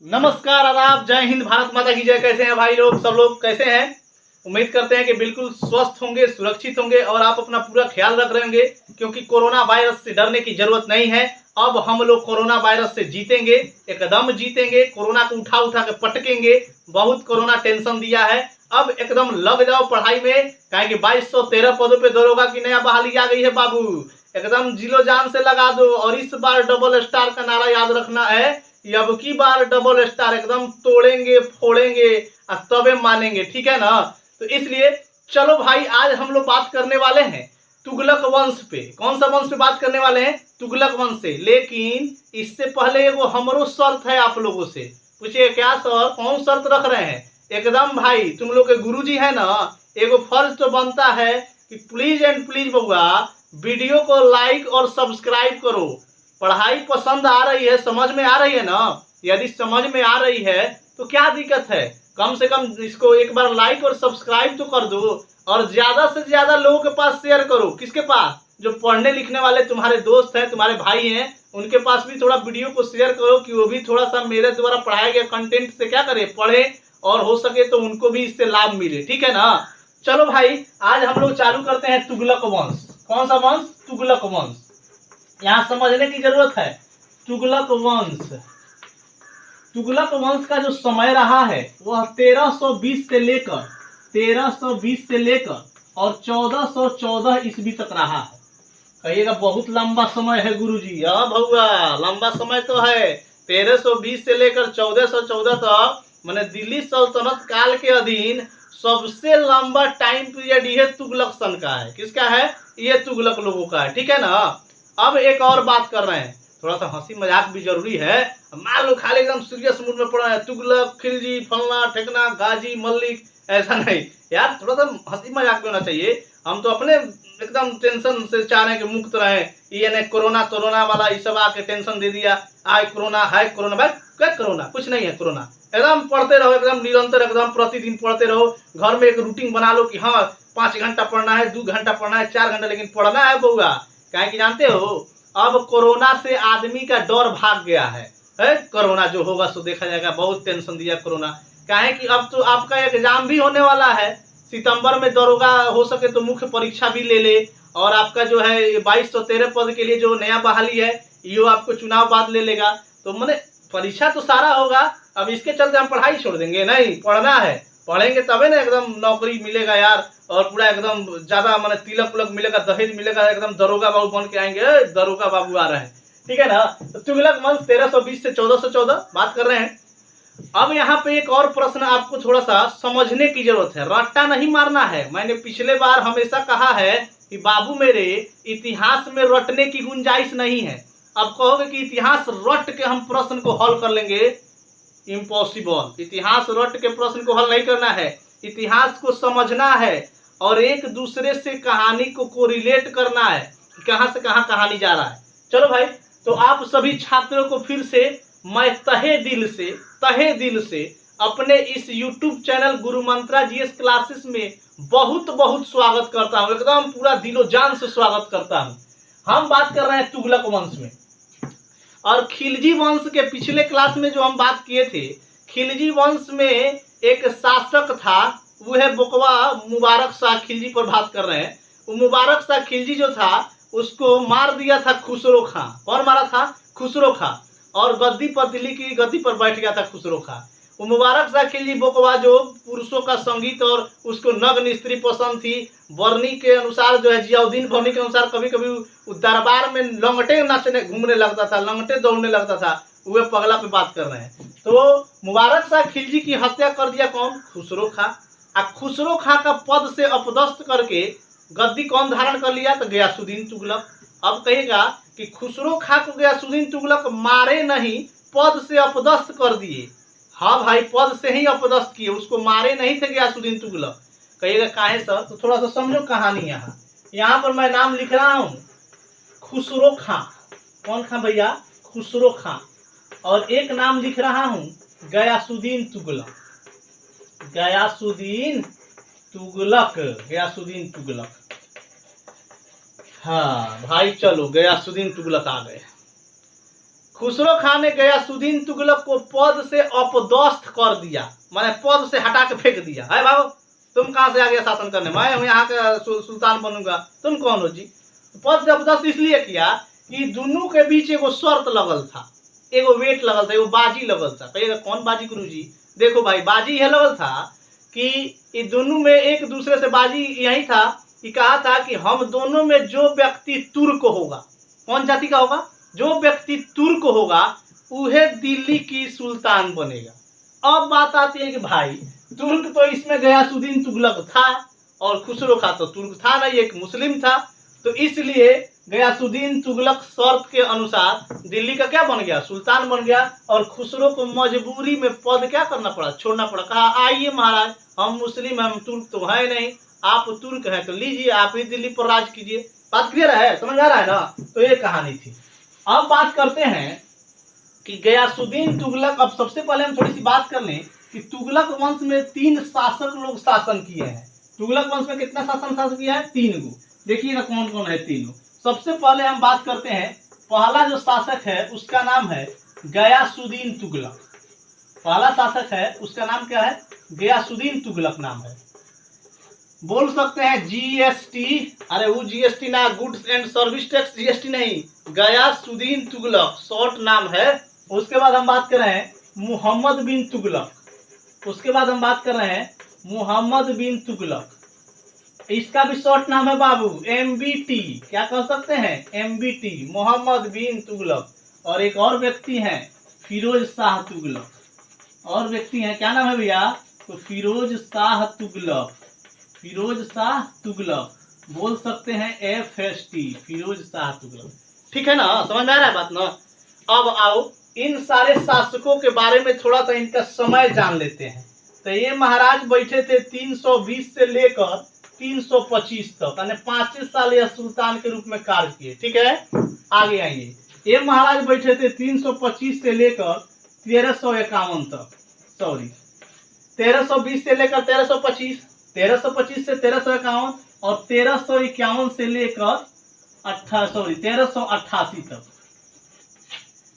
नमस्कार, आदाब, जय हिंद, भारत माता की जय। कैसे हैं भाई लोग? सब लोग कैसे हैं? उम्मीद करते हैं कि बिल्कुल स्वस्थ होंगे, सुरक्षित होंगे और आप अपना पूरा ख्याल रख रहे होंगे, क्योंकि कोरोना वायरस से डरने की जरूरत नहीं है। अब हम लोग कोरोना वायरस से जीतेंगे, एकदम जीतेंगे। कोरोना को उठा उठा के पटकेंगे। बहुत कोरोना टेंशन दिया है। अब एकदम लग जाओ पढ़ाई में, कहे कि 2213 पदों पे दरोगा की नया बहाली आ गई है बाबू। एकदम जिलो जान से लगा दो और इस बार डबल स्टार का नारा याद रखना है। अब की बार डबल स्टार एकदम तोड़ेंगे, फोड़ेंगे और तबे मानेंगे, ठीक है ना? तो इसलिए चलो भाई, आज हम लोग बात करने वाले हैं तुगलक वंश पे। कौन सा वंश पे बात करने वाले हैं? तुगलक वंश से। लेकिन इससे पहले एगो हमरो शर्त है आप लोगों से। पूछिए क्या सर, कौन शर्त रख रहे हैं? एकदम भाई, तुम लोग के गुरुजी है ना, एगो फर्ज तो बनता है कि प्लीज एंड प्लीज बउआ, वीडियो को लाइक और सब्सक्राइब करो। पढ़ाई पसंद आ रही है, समझ में आ रही है ना? यदि समझ में आ रही है तो क्या दिक्कत है? कम से कम इसको एक बार लाइक और सब्सक्राइब तो कर दो और ज्यादा से ज्यादा लोगों के पास शेयर करो। किसके पास? जो पढ़ने लिखने वाले तुम्हारे दोस्त हैं, तुम्हारे भाई हैं, उनके पास भी थोड़ा वीडियो को शेयर करो कि वो भी थोड़ा सा मेरे द्वारा पढ़ाए गए कंटेंट से क्या करे, पढ़े और हो सके तो उनको भी इससे लाभ मिले, ठीक है ना? चलो भाई, आज हम लोग चालू करते हैं तुगलक वंश। कौन सा वंश? तुगलक वंश। यहां समझने की जरूरत है। तुगलक वंश, तुगलक वंश का जो समय रहा है वह 1320 से लेकर और 1414 ईस्वी तक रहा है। कहिएगा बहुत लंबा समय है गुरुजी। हाँ भौआ, लंबा समय तो है। 1320 से लेकर 1414 तक, मैंने दिल्ली सल्तनत काल के अधीन सबसे लंबा टाइम पीरियड ये तुगलक सन का है। किसका है? ये तुगलक लोगों का है, ठीक है ना? अब एक और बात कर रहे हैं, थोड़ा सा हंसी मजाक भी जरूरी है। मान लो खाली एकदम सीरियस मूड में पड़ा है, तुगलक, खिलजी, फलना ठेकना, गाजी, मल्लिक, ऐसा नहीं यार, थोड़ा सा हंसी मजाक भी होना चाहिए। हम तो अपने एकदम टेंशन से चाह रहे हैं कि मुक्त रहे। ये ने कोरोना तोरोना वाला ये सब आके टेंशन दे दिया। आय कोरोना, हाय कोरोना। भाई क्या कोरोना? कुछ नहीं है कोरोना। एकदम पढ़ते रहो, एकदम निरंतर, एकदम प्रतिदिन पढ़ते रहो। घर में एक रूटीन बना लो कि हाँ 5 घंटा पढ़ना है, 2 घंटा पढ़ना है, 4 घंटा, लेकिन पढ़ना है बउआ। क्या कि जानते हो, अब कोरोना से आदमी का डर भाग गया है। कोरोना जो होगा सो देखा जाएगा। बहुत टेंशन दिया कोरोना। काहे कि अब तो आपका एग्जाम भी होने वाला है सितंबर में। दरोगा हो सके तो मुख्य परीक्षा भी ले ले। और आपका जो है 2213 पद के लिए जो नया बहाली है, यो आपको चुनाव बाद ले लेगा। तो मैंने परीक्षा तो सारा होगा। अब इसके चलते हम पढ़ाई छोड़ देंगे? नहीं, पढ़ना है। पढ़ेंगे तबे ना एकदम नौकरी मिलेगा यार, और पूरा एकदम ज्यादा मैंने तिलक उलक मिलेगा, दहेज मिलेगा, एकदम दरोगा बाबू बन के आएंगे। दरोगा बाबू आ रहे हैं, ठीक है ना? तो तुगलक वंश 1320 से 1414 बात कर रहे हैं। अब यहाँ पे एक और प्रश्न आपको थोड़ा सा समझने की जरूरत है, रट्टा नहीं मारना है। मैंने पिछले बार हमेशा कहा है कि बाबू मेरे, इतिहास में रटने की गुंजाइश नहीं है। अब कहोगे कि इतिहास रट के हम प्रश्न को हल कर लेंगे, इम्पॉसिबल। इतिहास रट के प्रश्न को हल नहीं करना है। इतिहास को समझना है और एक दूसरे से कहानी को कोरिलेट करना है, कहां से कहां कहानी जा रहा है। चलो भाई, तो आप सभी छात्रों को फिर से मैं तहे दिल से अपने इस YouTube चैनल गुरु मंत्रा जीएस क्लासेस में बहुत बहुत स्वागत करता हूं। एकदम पूरा दिलो जान से स्वागत करता हूं। हम बात कर रहे हैं तुगलक वंश में और खिलजी वंश के। पिछले क्लास में जो हम बात किए थे, खिलजी वंश में एक शासक था, वो है बोकवा मुबारक शाह। खिलजी पर बात कर रहे हैं। वो मुबारक शाह खिलजी जो था, उसको मार दिया था खुसरो खां। कौन मारा था? खुसरो खां। और गद्दी पर, दिल्ली की गद्दी पर बैठ गया था खुसरो खां। वो मुबारक शाह खिलजी बोकवा जो पुरुषों का संगीत और उसको नग्न स्त्री पसंद थी। बरनी के अनुसार जो है, जियाउद्दीन बरनी के अनुसार कभी कभी दरबार में लंगटे नाचने घूमने लगता था, लंगटे दौड़ने लगता था। वे पगला पे बात कर रहे हैं। तो मुबारक शाह खिलजी की हत्या कर दिया कौन? खुसरो खां। खुसरो खां का पद से अपदस्थ करके गद्दी कौन धारण कर लिया? तो गयासुद्दीन तुगलक। अब कहेगा कि खुसरो खां को गयासुद्दीन तुगलक मारे नहीं, पद से अपदस्थ कर दिए। हाँ भाई, पद से ही अपदस्थ किए, उसको मारे नहीं थे गयासुद्दीन तुगलक। कहिएगा काहे सर? तो थोड़ा सा समझो कहानी। यहाँ पर मैं नाम लिख रहा हूँ खुसरो खां। कौन खां भैया? खुसरो खां। और एक नाम लिख रहा हूँ गयासुद्दीन तुगलक। गयासुद्दीन तुगलक। हाँ भाई, चलो गयासुद्दीन तुगलक आ गए। खुसरो खां ने गयासुद्दीन तुगलक को पद से अपदस्थ कर दिया, माने पद से हटा के फेंक दिया। है भागो, तुम कहां से आ गया शासन करने, मैं हूं यहाँ का सुल्तान बनूंगा, तुम कौन हो जी। पद से अपदस्थ इसलिए किया कि दोनों के बीच एगो शर्त लगल था, एगो वेट लगल था, एगो बाजी लगल था। कहिएगा कौन बाजी गुरुजी? देखो भाई, बाजी यह लगल था कि ये दोनों में एक दूसरे से बाजी यही था कि कहा था कि हम दोनों में जो व्यक्ति तुर्क होगा, कौन जाति का होगा, जो व्यक्ति तुर्क होगा उहे दिल्ली की सुल्तान बनेगा। अब बात आती है कि भाई तुर्क तो इसमें गयासुद्दीन तुगलक था और खुसरो खां तो तुर्क था नहीं, एक मुस्लिम था, तो इसलिए गयासुद्दीन तुगलक शर्त के अनुसार दिल्ली का क्या बन गया, सुल्तान बन गया। और खुसरो को मजबूरी में पद क्या करना पड़ा, छोड़ना पड़ा। कहा आइए महाराज, हम मुस्लिम हैं, हम तुर्क तो है नहीं, आप तुर्क हैं तो लीजिए, आप ही दिल्ली पर राज कीजिए। बात क्लियर है, समझ आ रहा है ना। तो ये कहानी थी। अब बात करते हैं कि गयासुद्दीन तुगलक, अब सबसे पहले हम थोड़ी सी बात कर लें कि तुगलक वंश में 3 शासक लोग शासन किए हैं। तुगलक वंश में कितना शासन किया है? 3 गो। देखिएगा कौन कौन है तीनों। सबसे पहले हम बात करते हैं, पहला जो शासक है उसका नाम है गयासुद्दीन तुगलक। पहला शासक है उसका नाम क्या है? गयासुद्दीन तुगलक नाम है। बोल सकते हैं जीएसटी, अरे वो जीएसटी ना, goods and service tax GST नहीं, गयासुद्दीन तुगलक शॉर्ट नाम है। उसके बाद हम बात कर रहे हैं मोहम्मद बिन तुगलक। उसके बाद हम बात कर रहे हैं मोहम्मद बिन तुगलक, इसका भी शॉर्ट नाम है बाबू एमबीटी। क्या कह सकते हैं? एमबीटी, मोहम्मद बिन तुगलक। और एक और व्यक्ति हैं फिरोज शाह तुगलक, और व्यक्ति हैं, क्या नाम है भैया? तो फिरोज शाह तुगलक। फिरोज शाह तुगलक, बोल सकते हैं FST, फिरोज शाह तुगलक। ठीक है ना, समझ में आ रहा है बात ना। अब आओ इन सारे शासकों के बारे में थोड़ा सा इनका समय जान लेते हैं। तो ये महाराज बैठे थे 320 से लेकर 325 तक, यानी 25 साल यह सुल्तान के रूप में कार्य किए। ठीक है, आगे आइए। ये महाराज बैठे थे 325 से लेकर 1351 तक, सॉरी 1320 से लेकर 1325, 1325 से 1351 और 1351 से लेकर 1388 तक।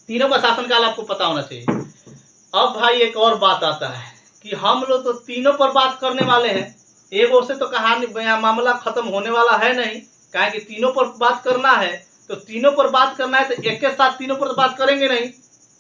तीनों का शासनकाल आपको पता होना चाहिए। अब भाई एक और बात आता है कि हम लोग तो तीनों पर बात करने वाले हैं, एक ओर से तो कहानी मामला खत्म होने वाला है नहीं, कहा कि तीनों पर बात करना है। तो तीनों पर बात करना है तो एक के साथ तीनों पर बात करेंगे नहीं,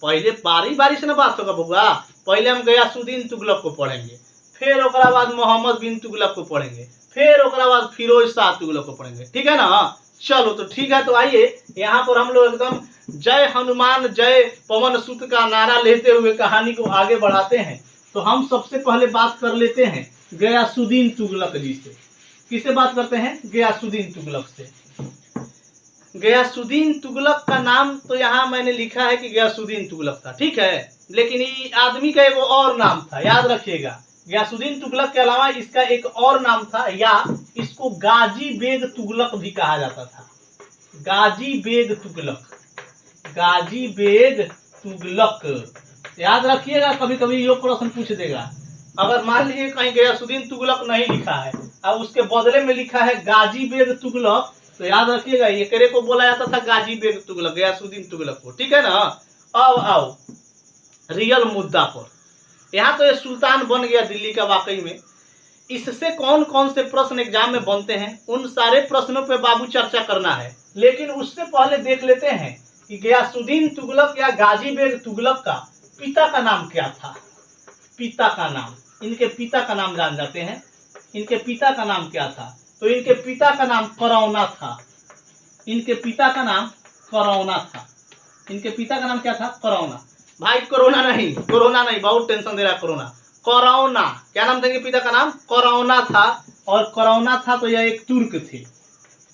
पहले बारी बारी से ना बात होगा बउआ। पहले हम गयासुद्दीन तुगलक को पढ़ेंगे, फिर ओकरा बाद मोहम्मद बिन तुगलक को पढ़ेंगे, फिर ओकरा बाद फिरोज शाह तुगलक को पढ़ेंगे। ठीक है ना, चलो तो ठीक है। तो आइए यहाँ पर हम लोग एकदम जय हनुमान जय पवन सुत का नारा लेते हुए कहानी को आगे बढ़ाते हैं। तो हम सबसे पहले बात कर लेते हैं गयासुद्दीन तुगलक जी से। किससे बात करते हैं? गयासुद्दीन तुगलक से। गयासुद्दीन तुगलक का नाम तो यहाँ मैंने लिखा है कि गयासुद्दीन तुगलक था, ठीक है, लेकिन ये आदमी का एक और नाम था, याद रखिएगा। गयासुद्दीन तुगलक के अलावा इसका एक और नाम था, या इसको गाजी बेग तुगलक भी कहा जाता था। गाजी बेग तुगलक, गाजी बेग तुगलक, याद रखिएगा। कभी कभी ये प्रश्न पूछ देगा, अगर मान लीजिए कहीं गयासुद्दीन तुगलक नहीं लिखा है और उसके बदले में लिखा है गाजी बेग तुगलक, तो याद रखिएगा ये करे को बोला जाता था गाजी बेग तुगलक, गयासुद्दीन तुगलक को। ठीक है ना। अब आओ रियल मुद्दा पर। यहाँ तो ये सुल्तान बन गया दिल्ली का, वाकई में इससे कौन कौन से प्रश्न एग्जाम में बनते हैं उन सारे प्रश्नों पे बाबू चर्चा करना है। लेकिन उससे पहले देख लेते हैं कि गयासुद्दीन तुगलक या गाजी बेग तुगलक का पिता का नाम क्या था। पिता का नाम, इनके पिता का नाम जान जाते हैं। इनके पिता का नाम क्या था? तो इनके पिता का नाम करौना था। इनके पिता का नाम करौना था। इनके पिता का नाम क्या था? करौना। भाई कोरोना नहीं, कोरोना नहीं, बहुत टेंशन दे रहा कोरोना। करौना, क्या नाम था इनके पिता का नाम? करौना था। और करौना था तो यह एक तुर्क थे,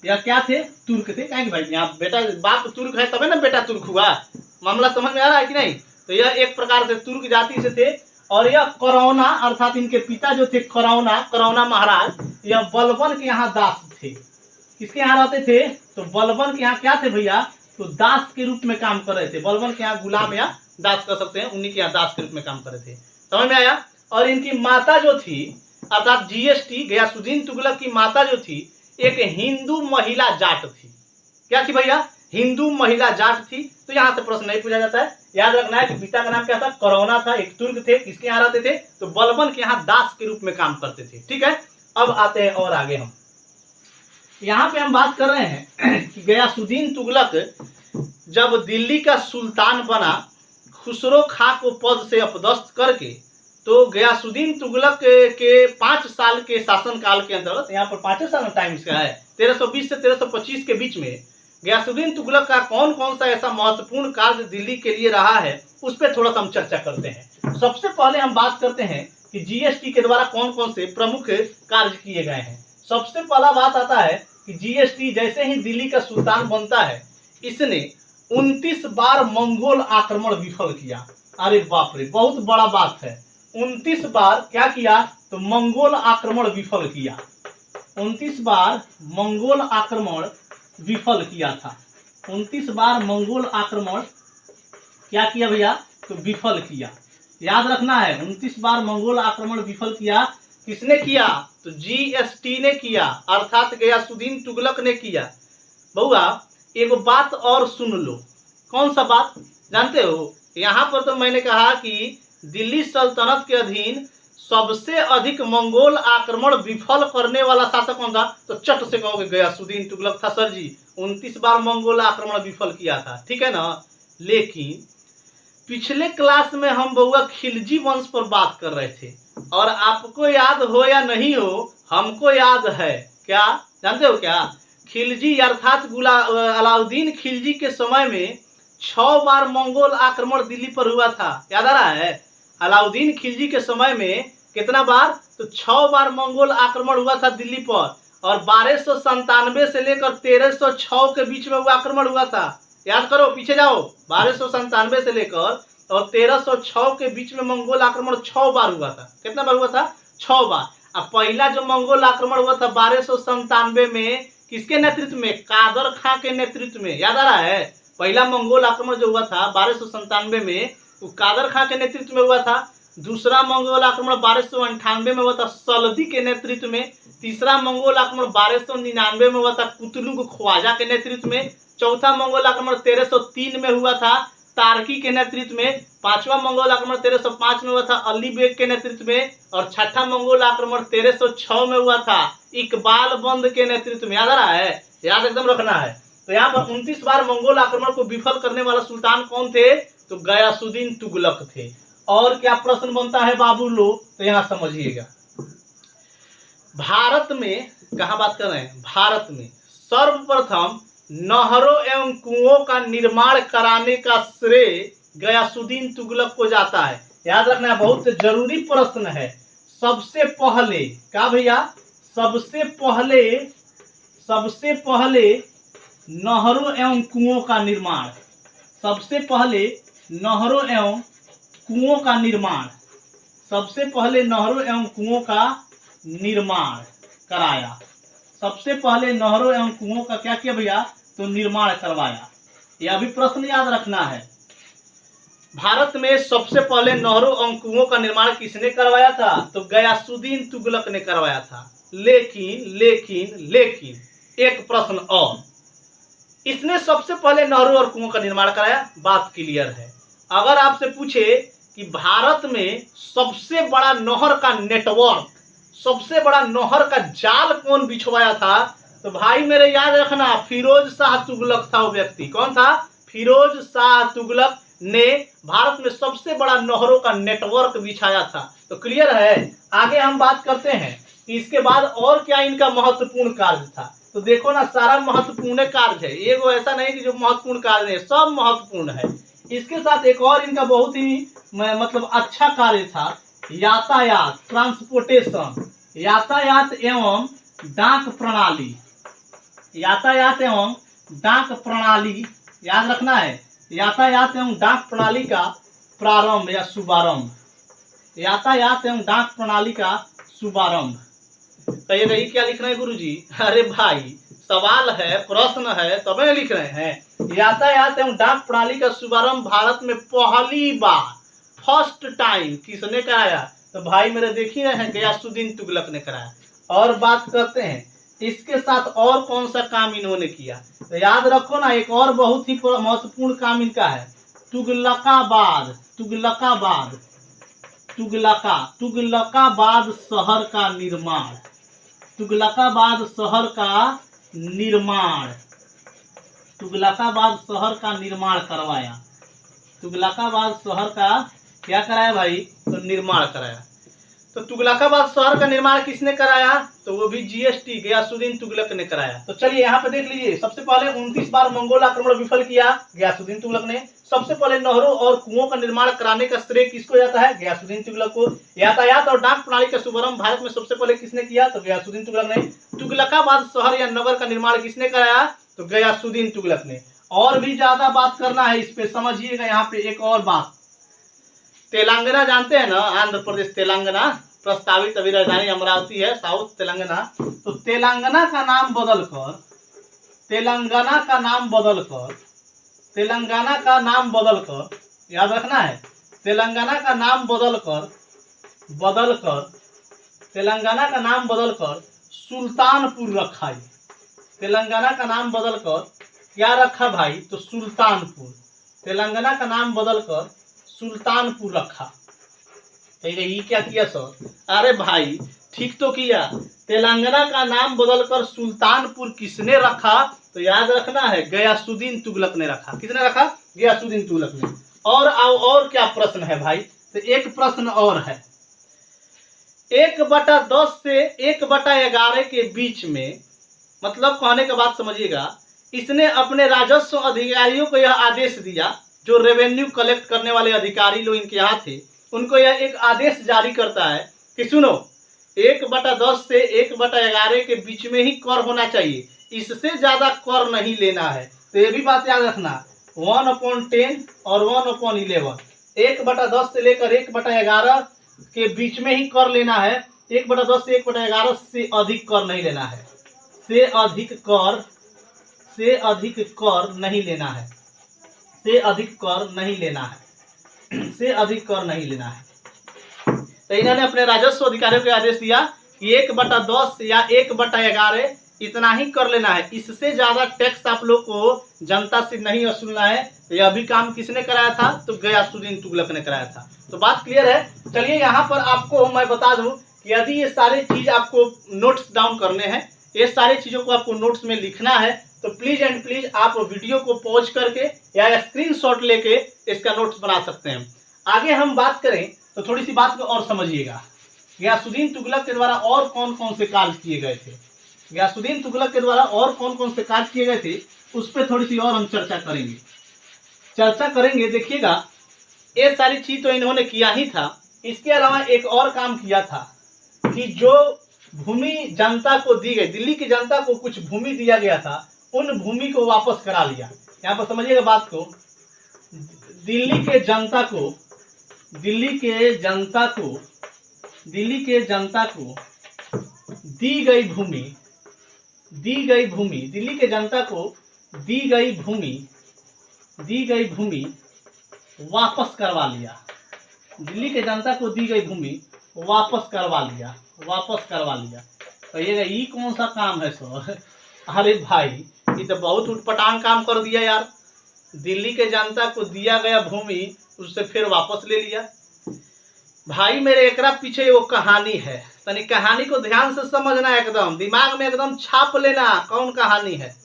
या क्या थे? तुर्क थे। क्या भाई यहाँ बेटा बाप तुर्क है तबे ना बेटा तुर्क हुआ। मामला समझ में आ रहा है कि नहीं? तो यह एक प्रकार से तुर्क जाति से थे। और यह करौना अर्थात इनके पिता जो थे करौना महाराज, यह बलबन के यहाँ दास थे। किसके यहाँ रहते थे? तो बलबन के यहाँ क्या थे भैया? तो दास के रूप में काम कर रहे थे। बलबन के यहाँ गुलाम या दास कर सकते हैं, उन्हीं के यहाँ दास के रूप में काम कर रहे थे। समझ में आया। और इनकी माता जो थी अर्थात जीएसटी गयासुद्दीन तुगलक की माता जो थी एक हिंदू महिला जाट थी। क्या थी भैया? हिंदू महिला जाट थी। तो यहाँ से प्रश्न नहीं पूछा जाता है। याद रखना है कि पिता का नाम क्या था, करोना था, एक तुर्क थे, किसके यहाँ रहते थे, तो बलबन के यहाँ दास के रूप में काम करते थे। ठीक है, अब आते हैं और आगे हम यहाँ पे हम बात कर रहे हैं कि गयासुद्दीन तुगलक जब दिल्ली का सुल्तान बना, खुसरो खां को पद से अपदस्थ करके, तो गयासुद्दीन तुगलक के 5 साल के शासनकाल के अंतर्गत, यहाँ पर 5 साल टाइम इसका है, 1320 से 1325 के बीच में गयासुद्दीन तुगलक का कौन कौन सा ऐसा महत्वपूर्ण कार्य दिल्ली के लिए रहा है, उस पर थोड़ा सा हम चर्चा करते हैं। सबसे पहले हम बात करते हैं कि जीएसटी के द्वारा कौन कौन से प्रमुख कार्य किए गए हैं। सबसे पहला बात आता है कि जीएसटी जैसे ही दिल्ली का सुल्तान बनता है, इसने 29 बार मंगोल आक्रमण विफल किया। अरे बाप रे, बहुत बड़ा बात है। 29 बार क्या किया, तो मंगोल आक्रमण विफल किया। 29 बार मंगोल आक्रमण विफल किया था। 29 बार मंगोल आक्रमण क्या किया भैया, तो विफल किया। याद रखना है, 29 बार मंगोल आक्रमण विफल किया। किसने किया, तो जीएसटी ने किया, अर्थात गयासुद्दीन तुगलक ने किया। बउआ एक बात और सुन लो। कौन सा बात जानते हो, यहाँ पर तो मैंने कहा कि दिल्ली सल्तनत के अधीन सबसे अधिक मंगोल आक्रमण विफल करने वाला शासक कौन था, तो चट से कहोगे गयासुद्दीन तुगलक था सर जी। 29 बार मंगोल आक्रमण विफल किया था, ठीक है ना। लेकिन पिछले क्लास में हम बउआ खिलजी वंश पर बात कर रहे थे, और आपको याद हो या नहीं हो, हमको याद है। क्या जानते हो क्या, खिलजी अर्थात अलाउद्दीन खिलजी के समय में 6 बार मंगोल आक्रमण दिल्ली पर हुआ था। याद आ रहा है, अलाउद्दीन खिलजी के समय में कितना बार, तो 6 बार मंगोल आक्रमण हुआ था दिल्ली पर, और 1297 से लेकर 1306 के बीच में वो आक्रमण हुआ था। याद करो, पीछे जाओ, 1297 से लेकर और 1306 के बीच में मंगोल आक्रमण 6 बार हुआ था। कितना बार हुआ था, 6 बार। अब पहला जो मंगोल आक्रमण हुआ था 1297 में, किसके नेतृत्व में, कादर खां के नेतृत्व में। याद आ रहा है, पहला मंगोल आक्रमण जो हुआ था 1297 में, वो कादर खां के नेतृत्व में हुआ था। दूसरा मंगोल आक्रमण 1298 में हुआ था सलदी के नेतृत्व में। तीसरा मंगोल आक्रमण 1299 में हुआ था कुतलुग ख्वाजा के नेतृत्व में। चौथा मंगोल आक्रमण 1303 में हुआ था तार्की के नेतृत्व में। पांचवा मंगोल आक्रमण 1305 में हुआ था अली बेग के नेतृत्व में। और छठा मंगोल आक्रमण 1306 में हुआ था इकबाल बंद के नेतृत्व में। याद आ रहा है, याद एकदम रखना है। तो यहाँ पर 29 बार मंगोल आक्रमण को विफल करने वाला सुल्तान कौन थे, तो गयासुद्दीन तुगलक थे। और क्या प्रश्न बनता है बाबू लोग, तो यहाँ समझिएगा। भारत में, कहाँ बात कर रहे हैं, भारत में सर्वप्रथम नहरों एवं कुओं का निर्माण कराने का श्रेय गयासुद्दीन तुगलक को जाता है। याद रखना है, बहुत जरूरी प्रश्न है। सबसे पहले क्या भैया, सबसे पहले नहरों एवं कुओं का निर्माण, सबसे पहले नहरों एवं कुओं का निर्माण, सबसे पहले नहरों एवं कुओं का निर्माण कराया। सबसे पहले नहरों एवं कुओं का क्या किया भैया, तो निर्माण करवाया। यह भी प्रश्न याद रखना है। भारत में सबसे पहले नहरों एवं कुओं का निर्माण किसने करवाया था, तो गयासुद्दीन तुगलक ने करवाया था। लेकिन एक प्रश्न और, इसने सबसे पहले नहरों और कुओं का निर्माण कराया, बात क्लियर है। अगर आपसे पूछे कि भारत में सबसे बड़ा नहर का नेटवर्क, सबसे बड़ा नहर का जाल कौन बिछवाया था, तो भाई मेरे याद रखना, फिरोज शाह तुगलक था वो व्यक्ति। कौन था, फिरोज शाह तुगलक ने भारत में सबसे बड़ा नहरों का नेटवर्क बिछाया था। तो क्लियर है। आगे हम बात करते हैं कि इसके बाद और क्या इनका महत्वपूर्ण कार्य था। तो देखो ना, सारा महत्वपूर्ण कार्य है, ये वो ऐसा नहीं कि जो महत्वपूर्ण कार्य नहीं, सब महत्वपूर्ण है। इसके साथ एक और इनका बहुत ही मतलब अच्छा कार्य था, यातायात, ट्रांसपोर्टेशन, यातायात एवं डाक प्रणाली। यातायात एवं डाक प्रणाली, याद रखना है, यातायात एवं डाक प्रणाली का प्रारंभ या शुभारंभ, यातायात एवं डाक प्रणाली का शुभारंभ। कहिएगा ये क्या लिख रहे हैं गुरुजी, अरे भाई सवाल है, प्रश्न है, तब लिख रहे हैं। यातायात एवं डाक प्रणाली का शुभारंभ भारत में पहली बार, फर्स्ट टाइम किसने कराया, तो भाई मेरे देख ही रहे हैं, गयासुद्दीन तुगलक ने कराया। और बात करते हैं इसके साथ और कौन सा काम इन्होंने किया? तो याद रखो ना, एक और बहुत ही महत्वपूर्ण काम इनका है, तुगलकाबाद। तुगलकाबाद, तुगलकाबाद शहर का निर्माण। तुगलकाबाद शहर का निर्माण, तुगलकाबाद शहर का निर्माण करवाया। तुगलकाबाद शहर का क्या कराया भाई? तो निर्माण कराया। तो तुगलकाबाद शहर का निर्माण किसने कराया? तो वो भी जीएसटी गयासुद्दीन तुगलक ने कराया। तो चलिए यहाँ पे देख लीजिए, सबसे पहले 29 बार मंगोल आक्रमण विफल किया गयासुद्दीन तुगलक ने। सबसे पहले नहरों और कुओं का निर्माण कराने का श्रेय किसको जाता है? गयासुद्दीन तुगलक को। यातायात और डाक प्रणाली का शुभारंभ भारत में सबसे पहले किसने किया? तो गयासुद्दीन तुगलक ने। तुगलकाबाद शहर या नगर का निर्माण किसने कराया? तो गयासुद्दीन तुगलक ने। और भी ज्यादा बात करना है इस पे, समझिएगा यहाँ पे एक और बात। तेलंगाना जानते हैं ना, आंध्र प्रदेश तेलंगाना, प्रस्तावित अभी राजधानी अमरावती है, साउथ तेलंगाना। तो तेलंगाना का नाम बदलकर, तेलंगाना का नाम बदलकर, तेलंगाना का नाम बदलकर, याद रखना है, तेलंगाना का नाम बदलकर तेलंगाना का नाम बदलकर सुल्तानपुर रखा है। तेलंगाना का नाम बदलकर क्या रखा भाई? तो सुल्तानपुर। तेलंगाना का नाम बदलकर सुल्तानपुर रखा। ये क्या किया सर? अरे भाई ठीक तो किया। तेलंगाना का नाम बदलकर सुल्तानपुर किसने रखा? तो याद रखना है, गयासुद्दीन तुगलक ने रखा। किसने रखा? गयासुद्दीन तुगलक ने। और क्या प्रश्न है भाई? तो एक प्रश्न और है, 1/10 से 1/11 के बीच में, मतलब कहने का बात समझिएगा, इसने अपने राजस्व अधिकारियों को यह आदेश दिया, जो रेवेन्यू कलेक्ट करने वाले अधिकारी लोग इनके यहाँ थे, उनको यह एक आदेश जारी करता है कि सुनो, 1/10 से 1/11 के बीच में ही कर होना चाहिए, इससे ज्यादा कर नहीं लेना है। तो ये भी बात याद रखना, 1/10 और 1/11, 1/10 से लेकर 1/11 के बीच में ही कर लेना है। 1/10 से 1/11 से अधिक कर नहीं लेना है, से अधिक कर नहीं लेना है, से अधिक कर नहीं लेना है, से अधिक कर नहीं लेना है। तो इन्होंने अपने राजस्व अधिकारियों को आदेश दिया कि 1/10 या 1/11 इतना ही कर लेना है, इससे ज्यादा टैक्स आप लोग को जनता से नहीं वसूलना है। तो यह भी काम किसने कराया था? तो गयासुद्दीन तुगलक ने कराया था। तो बात क्लियर है। चलिए यहाँ पर आपको मैं बता दूं कि यदि ये सारी चीज आपको नोट्स डाउन करने हैं, ये सारी चीजों को आपको नोट्स में लिखना है, तो प्लीज एंड प्लीज आप वीडियो को पॉज करके या स्क्रीनशॉट लेके इसका नोट्स बना सकते हैं। आगे हम बात करें तो थोड़ी सी बात को और समझिएगा, गयासुद्दीन तुगलक के द्वारा और कौन कौन से कार्य किए गए थे। गयासुद्दीन तुगलक के द्वारा और कौन कौन से कार्य किए गए थे, उस पर थोड़ी सी और हम चर्चा करेंगे। देखिएगा, ये सारी चीज तो इन्होंने किया ही था, इसके अलावा एक और काम किया था कि जो भूमि जनता को दी गई, दिल्ली की जनता को कुछ भूमि दिया गया था, उन भूमि को वापस करा लिया। यहाँ पर समझिएगा बात को, दिल्ली के जनता को दी गई भूमि, दिल्ली के जनता को दी गई भूमि वापस करवा लिया। दिल्ली के जनता को दी गई भूमि वापस करवा लिया। तो ये कौन सा काम है सर? अरे भाई ये तो बहुत उटपटांग काम कर दिया यार। दिल्ली के जनता को दिया गया भूमि उससे फिर वापस ले लिया। भाई मेरे एकरा पीछे वो कहानी है, तनी कहानी को ध्यान से समझना, एकदम दिमाग में एकदम छाप लेना कौन कहानी है।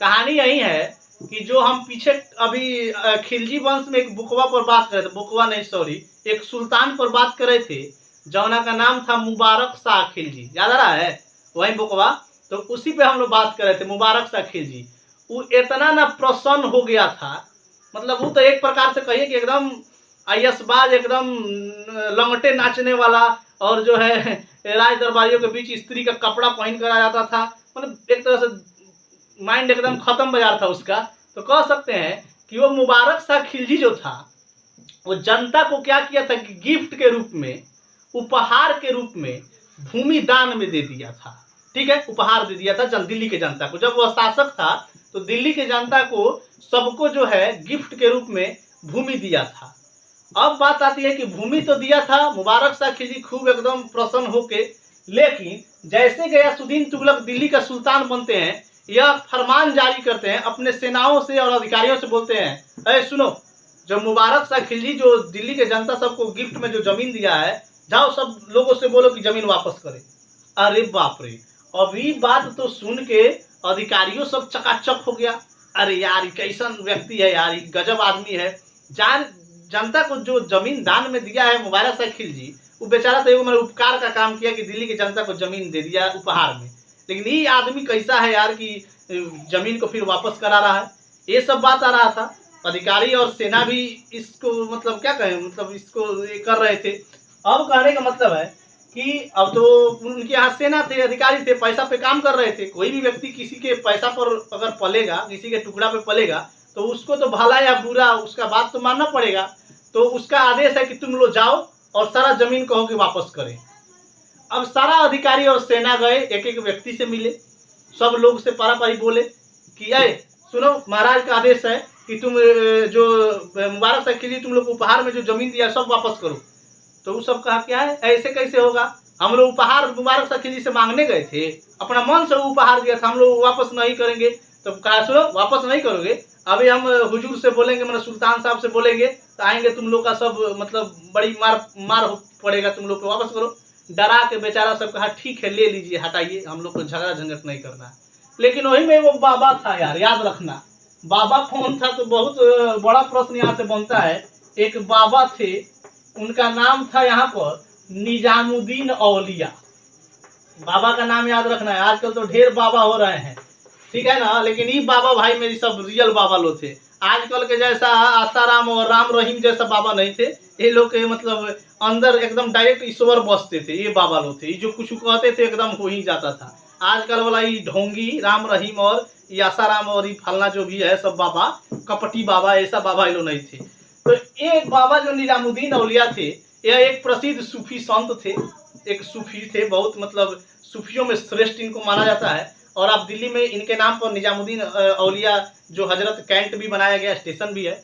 कहानी यही है कि जो हम पीछे अभी खिलजी वंश में एक बुकवा पर बात कर रहे थे, बुकवा नहीं सॉरी, एक सुल्तान पर बात कर रहे थे, जौना का नाम था मुबारक शाह खिलजी, याद आ रहा है? वही बुकवा, तो उसी पे हम लोग बात कर रहे थे, मुबारक शाह खिलजी। वो इतना ना प्रसन्न हो गया था, मतलब वो तो एक प्रकार से कहिए कि एकदम आयसबाज, एकदम लंगटे नाचने वाला, और जो है राज दरबारियों के बीच स्त्री का कपड़ा पहन कर आ जाता था, मतलब एक तरह से माइंड एकदम खत्म बाजार था उसका। तो कह सकते हैं कि वो मुबारक शाह खिलजी जो था, वो जनता को क्या किया था कि गिफ्ट के रूप में, उपहार के रूप में भूमि दान में दे दिया था। ठीक है, उपहार दे दिया था दिल्ली के जनता को। जब वह शासक था तो दिल्ली के जनता को सबको जो है गिफ्ट के रूप में भूमि दिया था। अब बात आती है कि भूमि तो दिया था मुबारक शाह खिलजी खूब एकदम प्रसन्न होके, लेकिन जैसे गयासुद्दीन तुगलक दिल्ली का सुल्तान बनते हैं, यह फरमान जारी करते हैं अपने सेनाओं से और अधिकारियों से, बोलते हैं अरे सुनो, जो मुबारक शाह खिलजी जो दिल्ली के जनता सबको गिफ्ट में जो जमीन दिया है, जाओ सब लोगों से बोलो कि जमीन वापस करे। अरे बाप रे, अभी बात तो सुन के अधिकारियों सब चकाचक हो गया। अरे यार कैसन व्यक्ति है यार, गजब आदमी है। जान जनता को जो जमीन दान में दिया है मुबारक शाह खिलजी, वो बेचारा तो एगो मैंने उपकार का काम किया कि दिल्ली की जनता को जमीन दे दिया उपहार में, लेकिन ये आदमी कैसा है यार कि जमीन को फिर वापस करा रहा है। ये सब बात आ रहा था। अधिकारी और सेना भी इसको मतलब क्या कहें, मतलब इसको ये कर रहे थे। अब कहने का मतलब है कि अब तो उनके यहाँ सेना थे, अधिकारी थे, पैसा पे काम कर रहे थे। कोई भी व्यक्ति किसी के पैसा पर अगर पलेगा, किसी के टुकड़ा पे पलेगा, तो उसको तो भला या बुरा उसका बात तो मानना पड़ेगा। तो उसका आदेश है कि तुम लोग जाओ और सारा जमीन कहो कि वापस करें। अब सारा अधिकारी और सेना गए, एक एक व्यक्ति से मिले, सब लोग से पारापारी बोले कि अरे सुनो, महाराज का आदेश है कि तुम जो मुबारक शाह खिलजी तुम लोग उपहार में जो जमीन दिया सब वापस करो। तो वो सब कहा क्या है, ऐसे कैसे होगा, हम लोग उपहार मुबारक शाह खिलजी से मांगने गए थे, अपना मन से उपहार दिया था, हम लोग वापस नहीं करेंगे। तो कहा सुनो, वापस नहीं करोगे, अभी हम हुजूर से बोलेंगे, मतलब सुल्तान साहब से बोलेंगे, तो आएंगे तुम लोग का सब मतलब बड़ी मार पड़ेगा तुम लोग को, वापस करो। डरा के बेचारा सब कहा ठीक है ले लीजिए, हटाइए, हम लोग को झगड़ा झंझट नहीं करना है। लेकिन वही में वो बाबा था यार, याद रखना बाबा कौन था, तो बहुत बड़ा प्रश्न यहाँ से बनता है। एक बाबा थे, उनका नाम था यहाँ पर निजामुद्दीन औलिया। बाबा का नाम याद रखना है, आजकल तो ढेर बाबा हो रहे हैं, ठीक है ना, लेकिन ये बाबा भाई मेरी सब रियल बाबा लोग थे। आजकल के जैसा आसाराम और राम रहीम जैसा बाबा नहीं थे। ये लोग के मतलब अंदर एकदम डायरेक्ट ईश्वर बसते थे, ये बाबा लोग थे। ये जो कुछ कहते थे एकदम हो ही जाता था। आजकल वाला ये ढोंगी राम रहीम और ये आसाराम और ये फलना जो भी है सब बाबा कपटी बाबा, ऐसा बाबा ये लोग नहीं थे। तो एक बाबा जो निजामुद्दीन औलिया थे, यह एक प्रसिद्ध सूफी संत थे, एक सूफी थे, बहुत मतलब सूफियों में श्रेष्ठ इनको माना जाता है। और आप दिल्ली में इनके नाम पर निजामुद्दीन औलिया जो हजरत कैंट भी बनाया गया, स्टेशन भी है।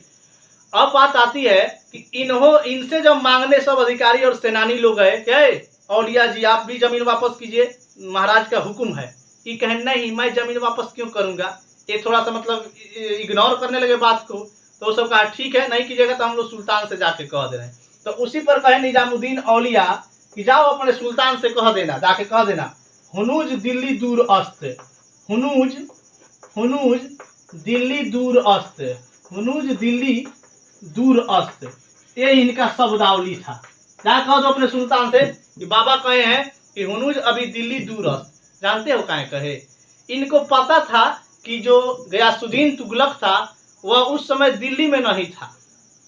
अब बात आती है कि इनसे जब मांगने सब अधिकारी और सेनानी लोग गए, क्या औलिया जी आप भी जमीन वापस कीजिए, महाराज का हुक्म है। ये कहें नहीं, मैं जमीन वापस क्यों करूंगा, ये थोड़ा सा मतलब इग्नोर करने लगे बात को। तो सब कहा ठीक है, नहीं कीजिएगा तो हम लोग सुल्तान से जाके कह दे रहे हैं। तो उसी पर कहे निजामुद्दीन औलिया कि जाओ अपने सुल्तान से कह देना, जाके कह देना हुनूज दिल्ली दूर अस्त, हुनूज हुनूज दिल्ली दूर अस्त, हुनूज दिल्ली दूर अस्त, ये इनका शब्दावली था। जा कह दो अपने सुल्तान से कि बाबा कहे हैं कि हुनूज अभी दिल्ली दूर अस्त। जानते हो कहे कहे, इनको पता था कि जो गयासुद्दीन तुगलक था वह उस समय दिल्ली में नहीं था,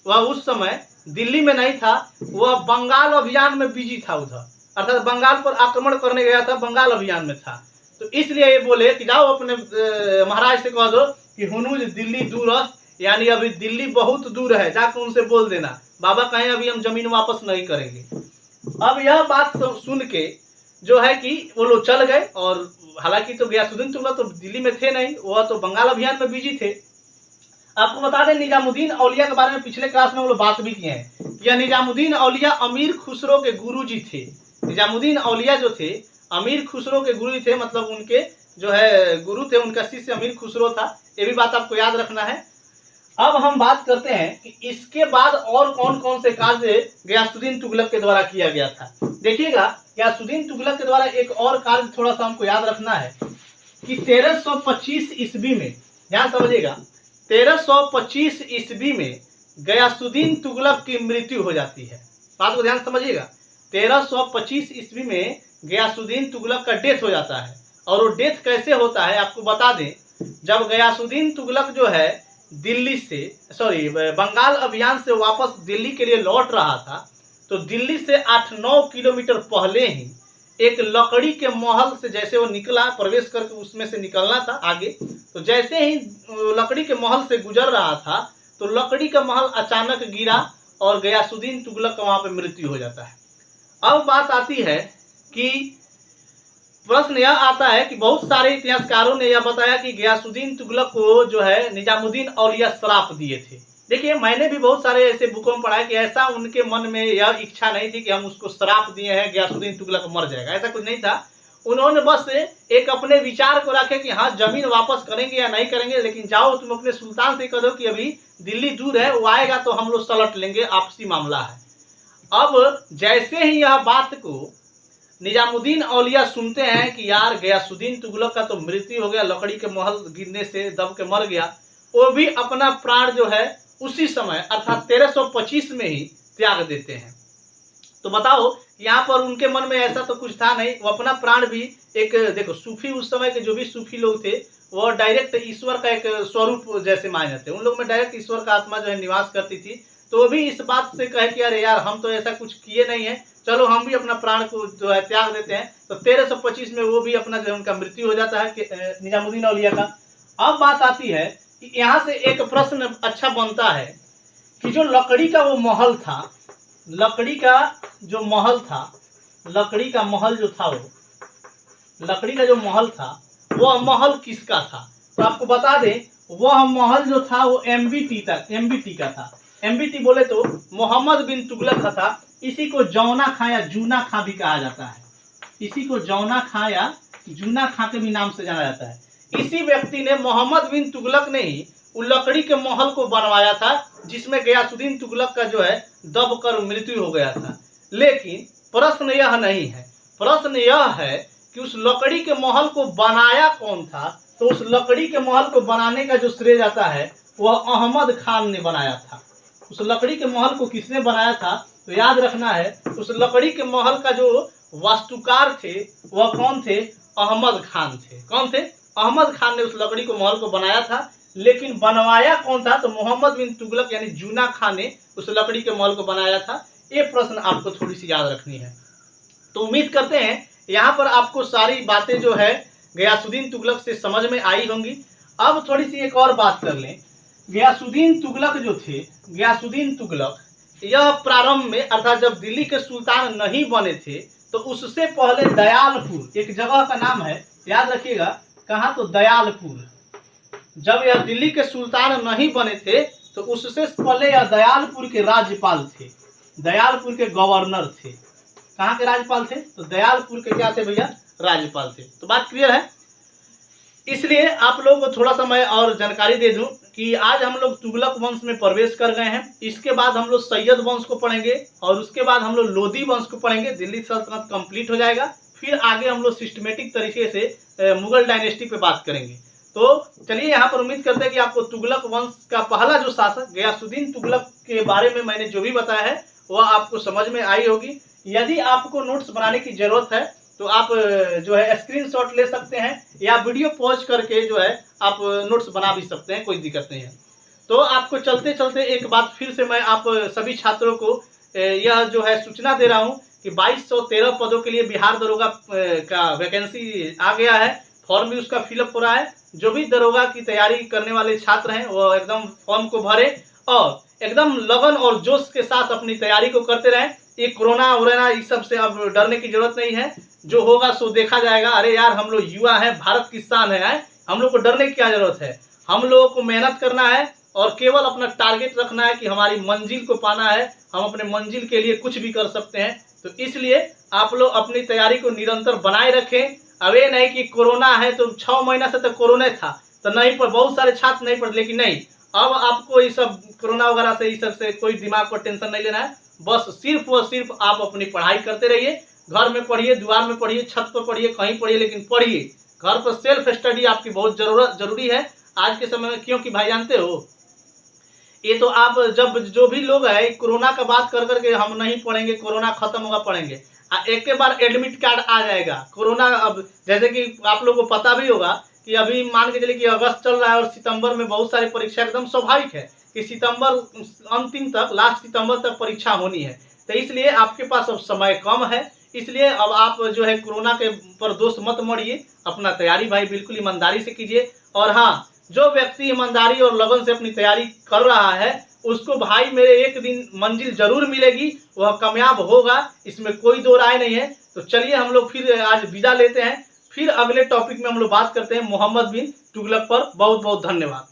वह उस समय दिल्ली में नहीं था, वह बंगाल अभियान में बिजी था, उधर अर्थात बंगाल पर आक्रमण करने गया था, बंगाल अभियान में था। तो इसलिए ये बोले कि जाओ अपने महाराज से कह दो कि हुनूज दिल्ली दूर अस्त, यानी अभी दिल्ली बहुत दूर है, जाकर उनसे बोल देना बाबा कहें अभी हम जमीन वापस नहीं करेंगे। अब यह बात सुन के जो है कि वो लोग चल गए। और हालांकि तो गयासुद्दीन तुगलक तो दिल्ली में थे नहीं, वह तो बंगाल अभियान में बिजी थे। आपको बता दें निजामुद्दीन औलिया के बारे में पिछले क्लास में हम लोग बात भी किए हैं। यह निजामुद्दीन औलिया अमीर खुसरो के गुरुजी थे। निजामुद्दीन औलिया जो थे अमीर खुसरो के गुरु थे, मतलब उनके जो है गुरु थे, उनका शिष्य अमीर खुसरो था। ये भी बात आपको याद रखना है। अब हम बात करते हैं कि इसके बाद और कौन कौन से कार्य गयासुद्दीन तुगलक के द्वारा किया गया था। देखिएगा गयासुद्दीन तुगलक के द्वारा एक और कार्य थोड़ा सा हमको याद रखना है कि 1325 ईस्वी में, ध्यान समझिएगा, 1325 ईस्वी में गयासुद्दीन तुगलक की मृत्यु हो जाती है। बात को ध्यान समझिएगा, 1325 ईस्वी में गयासुद्दीन तुगलक का डेथ हो जाता है। और वो डेथ कैसे होता है आपको बता दें, जब गयासुद्दीन तुगलक जो है दिल्ली से बंगाल अभियान से वापस दिल्ली के लिए लौट रहा था, तो दिल्ली से 8-9 किलोमीटर पहले ही एक लकड़ी के महल से जैसे वो निकला, प्रवेश करके उसमें से निकलना था आगे, तो जैसे ही लकड़ी के महल से गुजर रहा था तो लकड़ी का महल अचानक गिरा और गयासुद्दीन तुगलक का वहां पे मृत्यु हो जाता है। अब बात आती है कि प्रश्न यह आता है कि बहुत सारे इतिहासकारों ने यह बताया कि गयासुद्दीन तुगलक को जो है निजामुद्दीन औलिया श्राप दिए थे। देखिए मैंने भी बहुत सारे ऐसे बुकों में पढ़ा है कि ऐसा उनके मन में यह इच्छा नहीं थी कि हम उसको श्राप दिए हैं गयासुद्दीन तुगलक मर जाएगा, ऐसा कुछ नहीं था। उन्होंने बस एक अपने विचार को रखे कि हाँ जमीन वापस करेंगे या नहीं करेंगे, लेकिन जाओ तुम अपने सुल्तान से कह दो कि अभी दिल्ली दूर है, वो आएगा तो हम लोग सलट लेंगे, आपसी मामला है। अब जैसे ही यह बात को निजामुद्दीन औलिया सुनते हैं कि यार गयासुद्दीन तुगलक का तो मृत्यु हो गया, लकड़ी के महल गिरने से दब के मर गया, वो भी अपना प्राण जो है उसी समय अर्थात 1325 में ही त्याग देते हैं। तो बताओ यहाँ पर उनके मन में ऐसा तो कुछ था नहीं, वो अपना प्राण भी एक देखो सूफी, उस समय के जो भी सूफी लोग थे वो डायरेक्ट ईश्वर का एक स्वरूप जैसे माने जाते, उन लोग में डायरेक्ट ईश्वर का आत्मा जो है निवास करती थी। तो वो भी इस बात से कहे कि अरे यार हम तो ऐसा कुछ किए नहीं है, चलो हम भी अपना प्राण को जो है त्याग देते हैं। तो 1325 में वो भी अपना जो है उनका मृत्यु हो जाता है निजामुद्दीन औलिया का। अब बात आती है कि यहाँ से एक प्रश्न अच्छा बनता है कि जो लकड़ी का वो महल था, लकड़ी का जो महल था, लकड़ी का महल जो था, वो लकड़ी का जो महल था वह महल किसका था? तो आपको बता दें वह महल जो था वो एमबीटी का था। एमबीटी बोले तो मोहम्मद बिन तुगलक का था। इसी को जौना खां या जूना खां भी कहा जाता है, इसी को जौना खां या जूना खां के भी नाम से जाना जाता है। इसी व्यक्ति ने मोहम्मद बिन तुगलक ने ही उन लकड़ी के महल को बनवाया था जिसमें गयासुद्दीन तुगलक का जो है दब कर मृत्यु हो गया था। लेकिन प्रश्न यह नहीं है, प्रश्न यह है कि उस लकड़ी के महल को बनाया कौन था? तो उस लकड़ी के महल को बनाने का जो श्रेय जाता है वह अहमद खान ने बनाया था। उस लकड़ी के महल को किसने बनाया था? तो याद रखना है उस लकड़ी के महल का जो वास्तुकार थे वह कौन थे? अहमद खान थे। कौन थे? अहमद खान ने उस लकड़ी को महल को बनाया था। लेकिन बनवाया कौन था? तो मोहम्मद बिन तुगलक यानी जूना खान ने उस लकड़ी के महल को बनाया था। ये प्रश्न आपको थोड़ी सी याद रखनी है। तो उम्मीद करते हैं यहाँ पर आपको सारी बातें जो है गयासुद्दीन तुगलक से समझ में आई होंगी। अब थोड़ी सी एक और बात कर लें। गयासुद्दीन तुगलक जो थे, गयासुद्दीन तुगलक यह प्रारंभ में अर्थात जब दिल्ली के सुल्तान नहीं बने थे तो उससे पहले दयालपुर, एक जगह का नाम है, याद रखिएगा कहाँ? तो दयालपुर। जब यह दिल्ली के सुल्तान नहीं बने थे तो उससे पहले यह दयालपुर के राज्यपाल थे, दयालपुर के गवर्नर थे। कहाँ के राज्यपाल थे? तो दयालपुर के क्या थे भैया? राज्यपाल थे। तो बात क्लियर है। इसलिए आप लोगों को थोड़ा सा मैं और जानकारी दे दूं कि आज हम लोग तुगलक वंश में प्रवेश कर गए हैं। इसके बाद हम लोग सैयद वंश को पढ़ेंगे और उसके बाद हम लोग लोधी वंश को पढ़ेंगे। दिल्ली सल्तनत कंप्लीट हो जाएगा। फिर आगे हम लोग सिस्टमेटिक तरीके से मुगल डायनेस्टी पे बात करेंगे। तो चलिए यहाँ पर उम्मीद करते हैं कि आपको तुगलक वंश का पहला जो शासक गयासुद्दीन तुगलक के बारे में मैंने जो भी बताया है वह आपको समझ में आई होगी। यदि आपको नोट्स बनाने की जरूरत है तो आप जो है स्क्रीनशॉट ले सकते हैं या वीडियो पॉज करके जो है आप नोट्स बना भी सकते हैं, कोई दिक्कत नहीं है। तो आपको चलते चलते एक बात फिर से मैं आप सभी छात्रों को यह जो है सूचना दे रहा हूं कि 2213 पदों के लिए बिहार दरोगा का वैकेंसी आ गया है। फॉर्म भी उसका फिलअप हो रहा है। जो भी दरोगा की तैयारी करने वाले छात्र हैं वो एकदम फॉर्म को भरे और एकदम लगन और जोश के साथ अपनी तैयारी को करते रहें। ये कोरोना वोरोना इस सब से अब डरने की जरूरत नहीं है, जो होगा सो देखा जाएगा। अरे यार हम लोग युवा हैं, भारत की शान है, हम लोग को डरने की क्या जरूरत है? हम लोगों को मेहनत करना है और केवल अपना टारगेट रखना है कि हमारी मंजिल को पाना है। हम अपने मंजिल के लिए कुछ भी कर सकते हैं। तो इसलिए आप लोग अपनी तैयारी को निरंतर बनाए रखें। अब ये नहीं कि कोरोना है तो 6 महीना से तो कोरोना था तो नहीं पढ़, बहुत सारे छात्र नहीं पढ़, लेकिन नहीं, अब आपको ये सब कोरोना वगैरह से इस सब से कोई दिमाग पर टेंशन नहीं लेना है। बस सिर्फ और सिर्फ आप अपनी पढ़ाई करते रहिए। घर में पढ़िए, द्वार में पढ़िए, छत पर पढ़िए, कहीं पढ़िए, लेकिन पढ़िए। घर पर सेल्फ स्टडी आपकी बहुत जरूरी है आज के समय में। क्योंकि भाई जानते हो ये तो आप जब जो भी लोग है कोरोना का बात कर करके हम नहीं पढ़ेंगे, कोरोना खत्म होगा पढ़ेंगे, एक के बार एडमिट कार्ड आ जाएगा कोरोना। अब जैसे कि आप लोग को पता भी होगा कि अभी मान के चलिए कि अगस्त चल रहा है और सितंबर में बहुत सारी परीक्षा, एकदम स्वाभाविक है कि सितंबर अंतिम तक, लास्ट सितंबर तक परीक्षा होनी है। तो इसलिए आपके पास अब समय कम है, इसलिए अब आप जो है कोरोना के पर दोष मत मढ़िए। अपना तैयारी भाई बिल्कुल ईमानदारी से कीजिए। और हाँ, जो व्यक्ति ईमानदारी और लगन से अपनी तैयारी कर रहा है उसको भाई मेरे एक दिन मंजिल जरूर मिलेगी, वह कामयाब होगा, इसमें कोई दो राय नहीं है। तो चलिए हम लोग फिर आज विदा लेते हैं। फिर अगले टॉपिक में हम लोग बात करते हैं मोहम्मद बिन तुगलक पर। बहुत बहुत धन्यवाद।